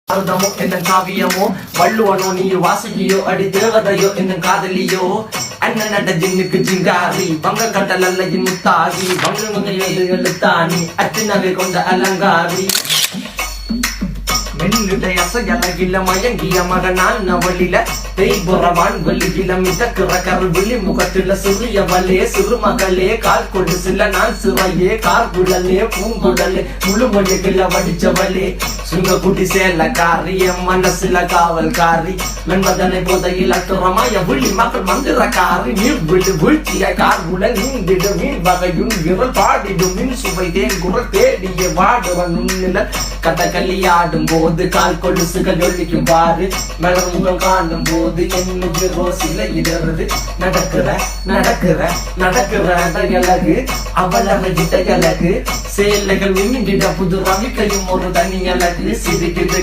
அர்த்தமோ என்ன காவியமோ வள்ளுவனோ நீ வாசுகியோ அடி தேவதையோ என்ன காதலியோ அண்ணன் நட ஜின்னுக்கு ஜிங்காரி பங்க கட்டல் அல்ல முத்தாகி பங்க எழுத்தாணி அச்சினவை கொண்ட அலங்காரி மென்னுடைய அசையலகில மயங்கிய மகனான் நவளில தேய்புறவான் வலிகில மிதக்கிற கருவிழி முகத்தில சிறிய வலே சிறுமகளே கால் கொண்டு சில நான் சிறையே கார்குழலே பூங்குடலே முழுமொழிகள வடிச்சவளே சுங்க குட்டி சேலக்காரி என் மனசுல காவல்காரி மென்பதனை போதையில் அத்துறமாய விழி மக்கள் மந்திரக்காரி நீர் விழு வீழ்ச்சிய கார்குல நீந்திடு மீன் வகையும் விரல் பாடிடும் மின் சுவை தேன் குரல் தேடிய வாடுவன் உன்னில கதகளியாடும் போது கால் கொலுசுகள் ஒழிக்கும் பாரு மலர் முகம் காணும் போது என்னுக்கு ரோசில இடறது நடக்கிற அழகு அவளக அழகு சேலைகள் மின்னிட புது ரவிக்கையும் ஒரு தனி அழகு சிரிக்கிட்டு